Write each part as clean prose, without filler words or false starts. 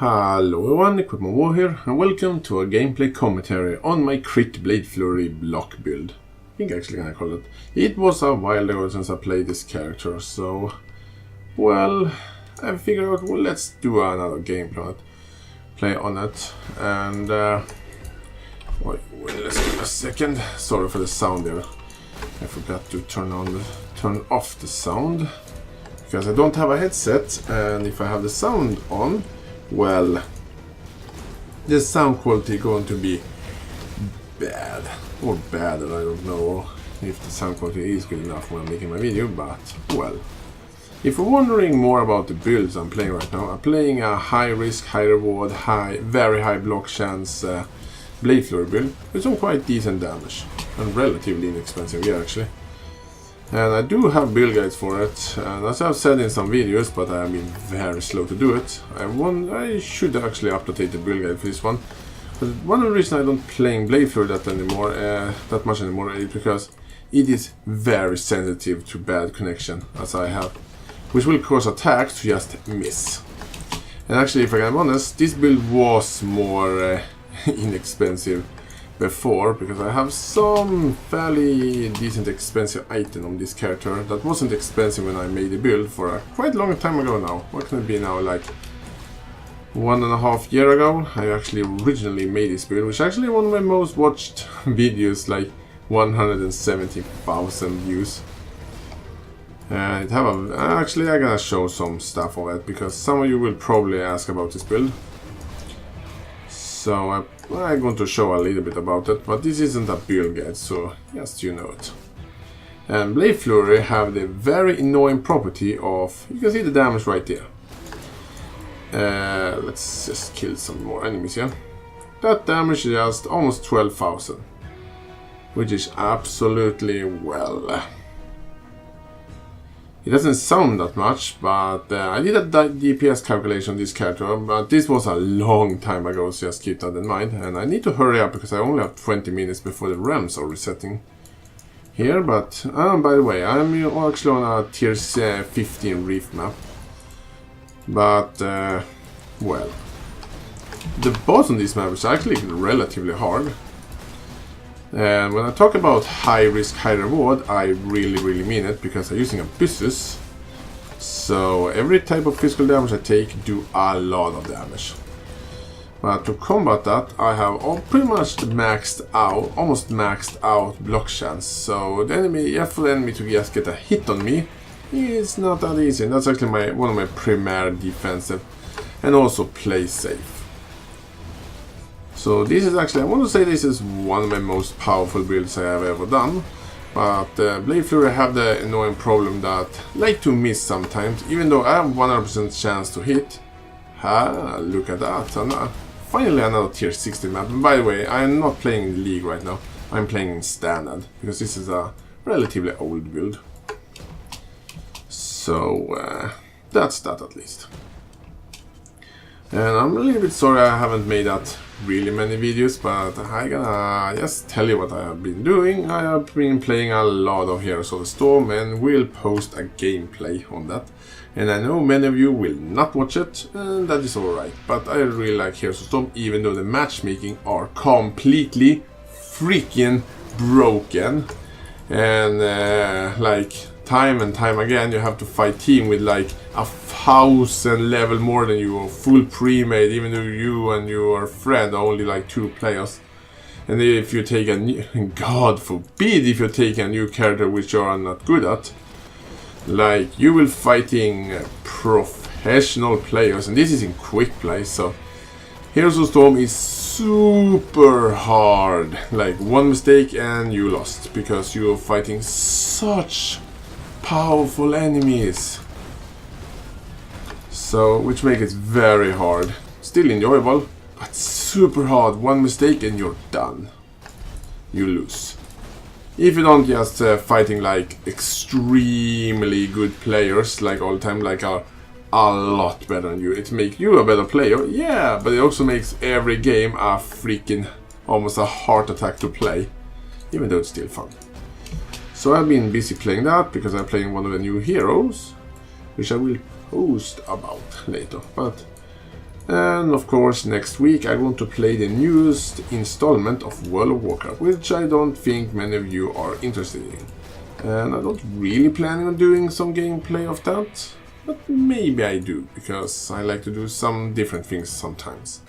Hello everyone, Equipment War here, and welcome to a gameplay commentary on my Crit Blade Flurry block build. I think actually gonna call it. It was a while ago since I played this character, so... Well, I figured out, well, let's do another gameplay on it, and... wait, let's give it a second. Sorry for the sound there. I forgot to turn off the sound, because I don't have a headset, and if I have the sound on, well, the sound quality is going to be bad, or bad, I don't know if the sound quality is good enough when I'm making my video, but well. If you're wondering more about the builds I'm playing right now, I'm playing a high risk, high reward, very high block chance Blade Flurry build with some quite decent damage, and relatively inexpensive gear actually. And I do have build guides for it, and as I've said in some videos, but I have been very slow to do it. I should actually update the build guide for this one. But one of the reasons I don't play Blade Flurry that much anymore is because it is very sensitive to bad connection, as I have, which will cause attacks to just miss. And actually, if I'm honest, this build was more inexpensive before, because I have some fairly decent expensive item on this character that wasn't expensive when I made the build for a quite long time ago now. What can it be now, like 1.5 years ago? I actually originally made this build, which is actually one of my most watched videos, like 170,000 views. Actually I'm gonna show some stuff of it, because some of you will probably ask about this build. So I'm going to show a little bit about it, but this isn't a build guide, so just you know it. And Blade Flurry have the very annoying property of, you can see the damage right there. Let's just kill some more enemies here. That damage is just almost 12,000, which is absolutely well. It doesn't sound that much, but I did a DPS calculation on this character, but this was a long time ago, so just keep that in mind. And I need to hurry up, because I only have 20 minutes before the realms are resetting here. But, by the way, I'm actually on a tier 15 reef map. But, well, the boss on this map is actually relatively hard. And when I talk about high risk, high reward, I really mean it, because I'm using abysses. So every type of physical damage I take do a lot of damage. But to combat that, I have pretty much almost maxed out block chance. So the enemy, for the enemy to just get a hit on me, is not that easy. And that's actually one of my primary defensive, and also play safe. So this is actually, I want to say this is one of my most powerful builds I have ever done. But Blade Flurry have the annoying problem that I like to miss sometimes, even though I have 100% chance to hit. Look at that. Finally another tier 60 map. And by the way, I'm not playing in the league right now. I'm playing in standard, because this is a relatively old build. So that's that at least. And I'm a little bit sorry I haven't made that really many videos, but I'm gonna just tell you what I have been doing. I have been playing a lot of Heroes of the Storm, and will post a gameplay on that. And I know many of you will not watch it, and that is alright. But I really like Heroes of the Storm, even though the matchmaking are completely freaking broken. And like time and time again, you have to fight team with like 1,000 level more than you, or full pre-made, even though you and your friend are only like 2 players. And if you take a new, God forbid, if you take a new character which you are not good at, like you will fighting professional players, and this is in quick play. So Heroes of Storm is super hard. Like one mistake and you lost, because you are fighting such powerful enemies. So, which makes it very hard. Still enjoyable, but super hard. One mistake and you're done. You lose. If you don't just fighting like extremely good players like all the time, like a lot better than you. It makes you a better player, yeah, but it also makes every game a freaking almost a heart attack to play, even though it's still fun. So I've been busy playing that, because I'm playing one of the new heroes, which I will post about later. But And of course, next week I want to play the newest installment of World of Warcraft, which I don't think many of you are interested in. And I don't really plan on doing some gameplay of that, but maybe I do, because I like to do some different things sometimes.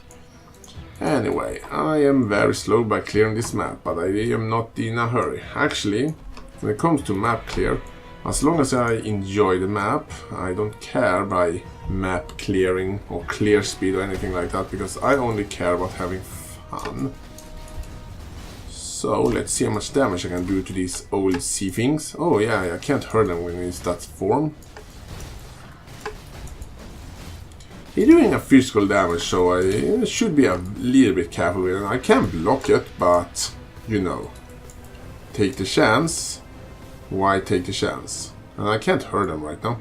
Anyway, I am very slow by clearing this map, but I am not in a hurry. Actually, when it comes to map clear, as long as I enjoy the map, I don't care by map clearing or clear speed or anything like that, because I only care about having fun. So let's see how much damage I can do to these old sea things. Oh yeah, I can't hurt them when it's that form. He's doing a physical damage, so I should be a little bit careful with it. I can block it, but you know, take the chance. Why take the chance? And I can't hurt them right now.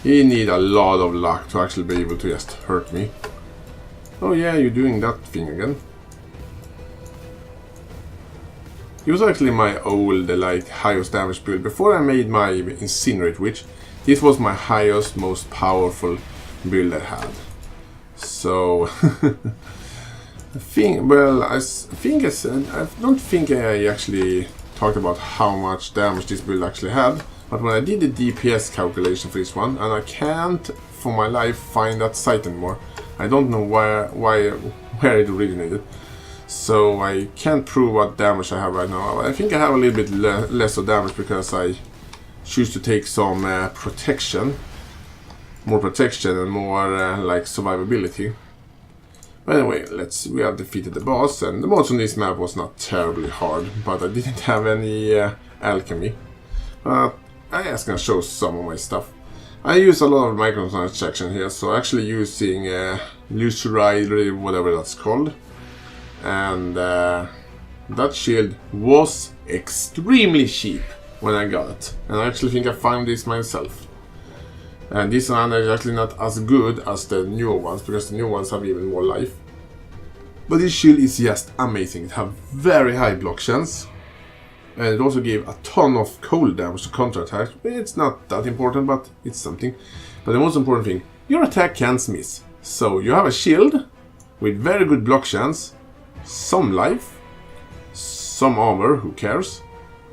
He need a lot of luck to actually be able to just hurt me. Oh yeah, you're doing that thing again. It was actually my old, like, highest damage build. Before I made my Incinerate Witch, this was my highest, most powerful build I had. So... I don't think I actually talked about how much damage this build actually had, but when I did the DPS calculation for this one, and I can't for my life find that site anymore. I don't know where it originated, so I can't prove what damage I have right now. I think I have a little bit less of damage because I choose to take some protection, more protection and more like survivability. Anyway, we have defeated the boss, and the mods on this map was not terribly hard, but I didn't have any alchemy. I just gonna show some of my stuff. I use a lot of microtransaction here, so actually using Luceride, whatever that's called. And that shield was extremely cheap when I got it. And I actually think I found this myself. And this one is actually not as good as the newer ones, because the newer ones have even more life. But this shield is just amazing. It has very high block chance. And it also gave a ton of cold damage to counter-attack. It's not that important, but it's something. But the most important thing, your attack can't miss. So you have a shield with very good block chance, some life, some armor, who cares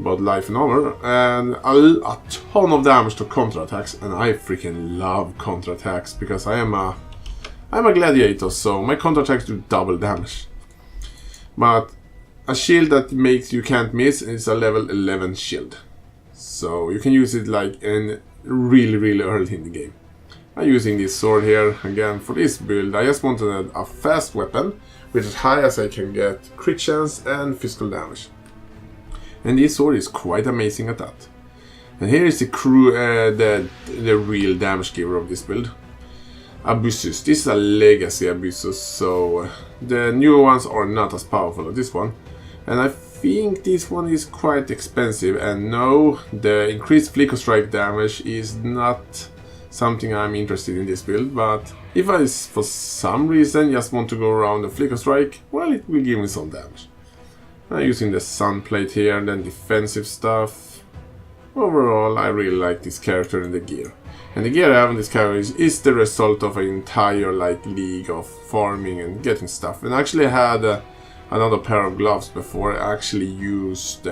about life and armor, and a ton of damage to counterattacks. And I freaking love counterattacks because I'm a gladiator, so my counterattacks do double damage. But a shield that makes you can't miss is a level 11 shield, so you can use it like in really early in the game. I'm using this sword here again for this build. I just wanted a fast weapon with as high as I can get crit chance and physical damage. And this sword is quite amazing at that. And here is the real damage giver of this build. Abyssus. This is a legacy Abyssus, so the newer ones are not as powerful as this one. And I think this one is quite expensive, and no, the increased flicker strike damage is not something I'm interested in this build, but if I for some reason just want to go around the flicker strike, well, it will give me some damage. I'm using the sun plate here, and then defensive stuff. Overall, I really like this character and the gear. And the gear I have in this character is the result of an entire league of farming and getting stuff. And actually I had another pair of gloves before. I actually used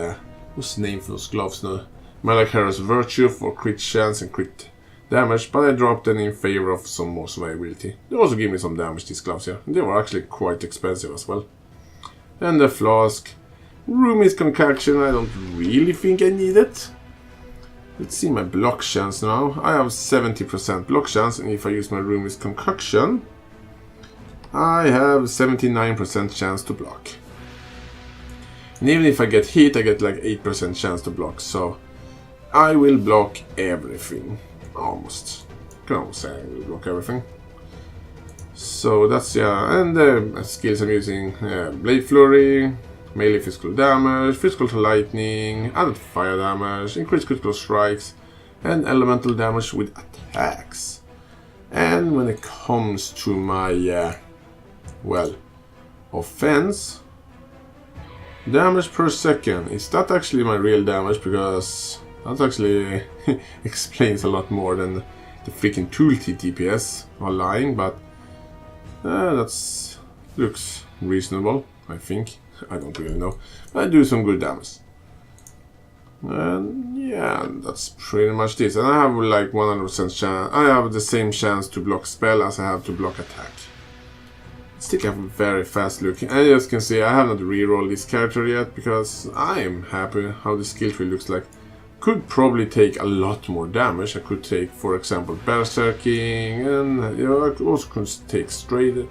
what's the name for those gloves now? Malakara's Virtue for crit chance and crit damage, but I dropped them in favor of some more survivability. They also give me some damage, these gloves here. They were actually quite expensive as well. And the flask. Rumi's concoction, I don't really think I need it. Let's see my block chance now. I have 70% block chance, and if I use my Rumi's concoction, I have 79% chance to block. And even if I get hit, I get like 8% chance to block, so I will block everything. Almost. I can almost say I will block everything. So that's, yeah, and the skills I'm using, Blade Flurry, melee physical damage, physical to lightning, added fire damage, increased critical strikes, and elemental damage with attacks. And when it comes to my, well, offense, damage per second, is that actually my real damage? Because That actually explains a lot more than the freaking tooltip DPS are lying, but that's looks reasonable, I think. I don't really know. But I do some good damage. And yeah, that's pretty much this. And I have like 100% chance. I have the same chance to block spell as I have to block attack. Still have very fast look. And as you can see, I have not rerolled this character yet because I am happy how the skill tree looks like. Could probably take a lot more damage. I could take, for example, berserking, and you know, I also could take straight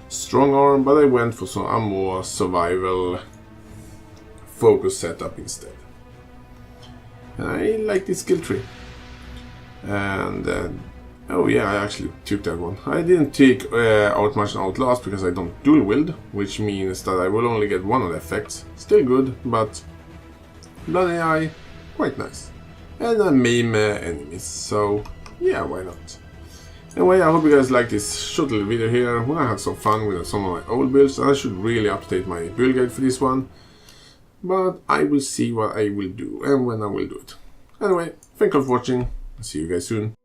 strong arm, but I went for a more survival focus setup instead. And I like this skill tree. And oh yeah, I actually took that one. I didn't take Outmatch and Outlast because I don't dual wield, which means that I will only get one of the effects. Still good, but Blood AI, quite nice. And I meme enemies, so yeah, why not? Anyway, I hope you guys like this short little video here. I had some fun with some of my old builds. I should really update my build guide for this one. But I will see what I will do and when I will do it. Anyway, thank you for watching. See you guys soon.